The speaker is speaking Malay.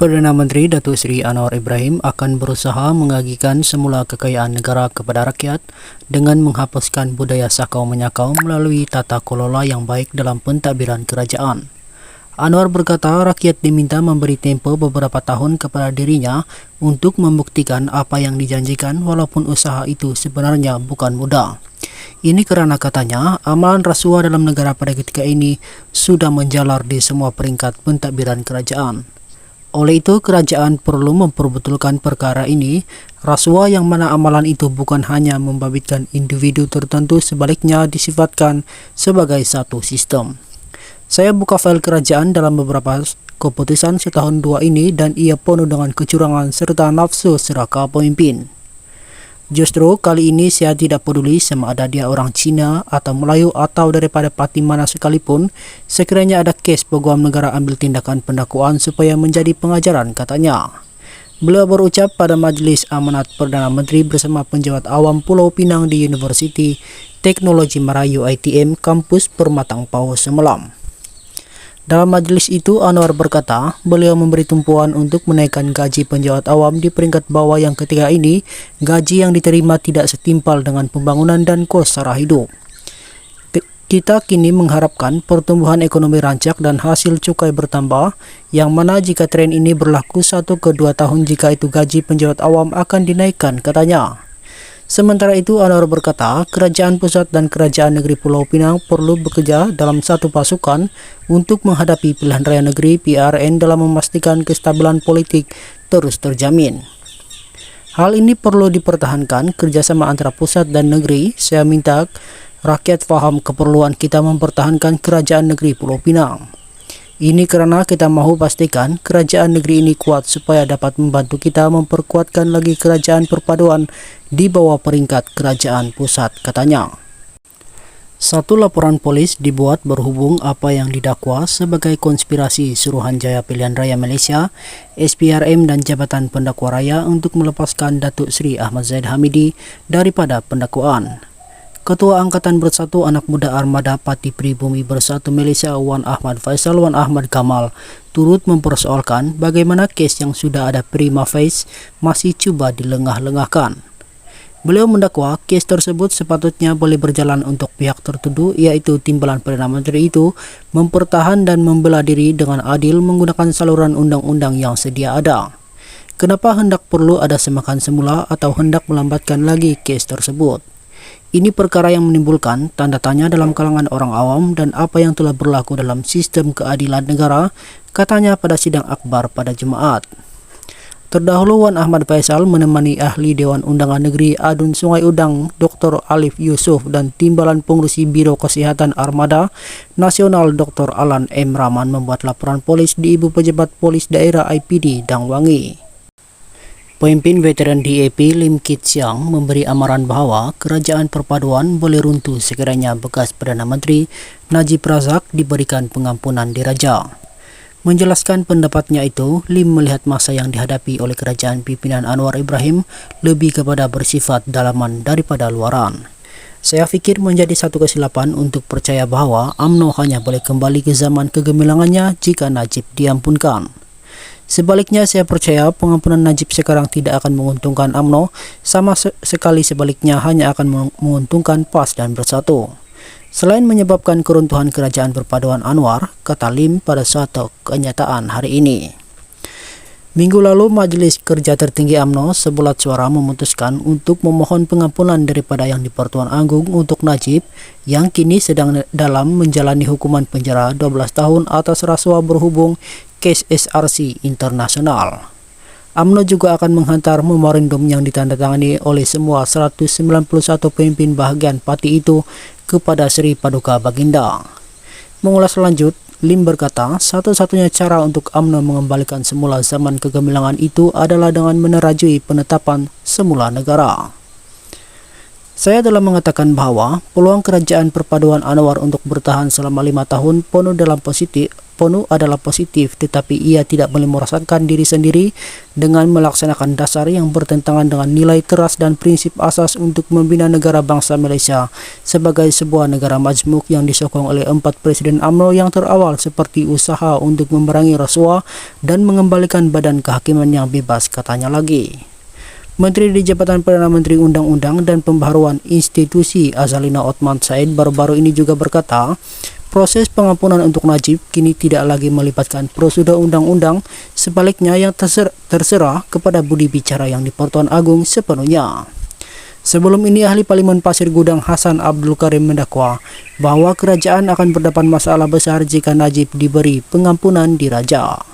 Perdana Menteri Datuk Seri Anwar Ibrahim akan berusaha mengagikan semula kekayaan negara kepada rakyat dengan menghapuskan budaya sakau-menyakau melalui tata kelola yang baik dalam pentadbiran kerajaan. Anwar berkata rakyat diminta memberi tempoh beberapa tahun kepada dirinya untuk membuktikan apa yang dijanjikan walaupun usaha itu sebenarnya bukan mudah. Ini kerana katanya amalan rasuah dalam negara pada ketika ini sudah menjalar di semua peringkat pentadbiran kerajaan. Oleh itu, kerajaan perlu memperbetulkan perkara ini, rasuah yang mana amalan itu bukan hanya membabitkan individu tertentu, sebaliknya disifatkan sebagai satu sistem. Saya buka fail kerajaan dalam beberapa keputusan setahun dua ini dan ia penuh dengan kecurangan serta nafsu seraka pemimpin. Justru kali ini saya tidak peduli sama ada dia orang Cina atau Melayu atau daripada parti mana sekalipun, sekiranya ada kes peguam negara ambil tindakan pendakwaan supaya menjadi pengajaran, katanya. Beliau berucap pada Majlis Amanat Perdana Menteri bersama penjawat awam Pulau Pinang di Universiti Teknologi Merayu ITM Kampus Permatang Pau semalam. Dalam majlis itu, Anwar berkata beliau memberi tumpuan untuk menaikkan gaji penjawat awam di peringkat bawah yang ketika ini gaji yang diterima tidak setimpal dengan pembangunan dan kos sara hidup. Kita kini mengharapkan pertumbuhan ekonomi rancak dan hasil cukai bertambah, yang mana jika tren ini berlaku 1 ke 2 tahun jika itu gaji penjawat awam akan dinaikkan, katanya. Sementara itu, Anwar berkata kerajaan pusat dan kerajaan negeri Pulau Pinang perlu bekerja dalam satu pasukan untuk menghadapi pilihan raya negeri PRN dalam memastikan kestabilan politik terus terjamin. Hal ini perlu dipertahankan kerjasama antara pusat dan negeri. Saya minta rakyat faham keperluan kita mempertahankan kerajaan negeri Pulau Pinang. Ini kerana kita mahu pastikan kerajaan negeri ini kuat supaya dapat membantu kita memperkuatkan lagi kerajaan perpaduan di bawah peringkat kerajaan pusat, katanya. Satu laporan polis dibuat berhubung apa yang didakwa sebagai konspirasi Suruhanjaya Pilihan Raya Malaysia, SPRM dan Jabatan Pendakwa Raya untuk melepaskan Datuk Seri Ahmad Zahid Hamidi daripada pendakwaan. Ketua Angkatan Bersatu Anak Muda Armada Parti Pribumi Bersatu Malaysia Wan Ahmad Faisal Wan Ahmad Kamal turut mempersoalkan bagaimana kes yang sudah ada prima facie masih cuba dilengah-lengahkan. Beliau mendakwa kes tersebut sepatutnya boleh berjalan untuk pihak tertuduh, iaitu timbalan Perdana Menteri itu mempertahan dan membela diri dengan adil menggunakan saluran undang-undang yang sedia ada. Kenapa hendak perlu ada semakan semula atau hendak melambatkan lagi kes tersebut? Ini perkara yang menimbulkan tanda tanya dalam kalangan orang awam dan apa yang telah berlaku dalam sistem keadilan negara, katanya pada sidang akbar pada Jumaat. Terdahulu Wan Ahmad Faisal menemani ahli Dewan Undangan Negeri Adun Sungai Udang Dr. Alif Yusuf dan Timbalan Pengurusi Biro Kesihatan Armada Nasional Dr. Alan M. Rahman membuat laporan polis di Ibu Pejabat Polis Daerah IPD Dangwangi. Pemimpin veteran DAP Lim Kit Siang memberi amaran bahawa kerajaan perpaduan boleh runtuh sekiranya bekas Perdana Menteri Najib Razak diberikan pengampunan diraja. Menjelaskan pendapatnya itu, Lim melihat masa yang dihadapi oleh kerajaan pimpinan Anwar Ibrahim lebih kepada bersifat dalaman daripada luaran. Saya fikir menjadi satu kesilapan untuk percaya bahawa UMNO hanya boleh kembali ke zaman kegemilangannya jika Najib diampunkan. Sebaliknya, saya percaya pengampunan Najib sekarang tidak akan menguntungkan UMNO, sama sekali sebaliknya hanya akan menguntungkan PAS dan Bersatu. Selain menyebabkan keruntuhan kerajaan perpaduan Anwar, kata Lim pada suatu kenyataan hari ini. Minggu lalu, Majlis Kerja Tertinggi UMNO sebulat suara memutuskan untuk memohon pengampunan daripada Yang di-Pertuan Agong untuk Najib yang kini sedang dalam menjalani hukuman penjara 12 tahun atas rasuah berhubung kes SRC internasional. UMNO juga akan menghantar memorandum yang ditandatangani oleh semua 191 pemimpin bahagian parti itu kepada Seri Paduka Baginda. Mengulas lanjut, Lim berkata satu-satunya cara untuk UMNO mengembalikan semula zaman kegemilangan itu adalah dengan menerajui penetapan semula negara. Saya telah mengatakan bahawa peluang kerajaan perpaduan Anwar untuk bertahan selama 5 tahun penuh dalam penuh adalah positif, tetapi ia tidak boleh merasakan diri sendiri dengan melaksanakan dasar yang bertentangan dengan nilai teras dan prinsip asas untuk membina negara bangsa Malaysia sebagai sebuah negara majmuk yang disokong oleh 4 Presiden UMNO yang terawal, seperti usaha untuk memerangi rasuah dan mengembalikan badan kehakiman yang bebas, katanya lagi. Menteri di Jabatan Perdana Menteri Undang-Undang dan Pembaharuan Institusi Azalina Othman Said baru-baru ini juga berkata, proses pengampunan untuk Najib kini tidak lagi melibatkan prosedur undang-undang, sebaliknya yang terserah kepada budi bicara yang di-Pertuan Agung sepenuhnya. Sebelum ini, ahli Parlimen Pasir Gudang Hasan Abdul Karim mendakwa bahwa kerajaan akan berdepan masalah besar jika Najib diberi pengampunan diraja.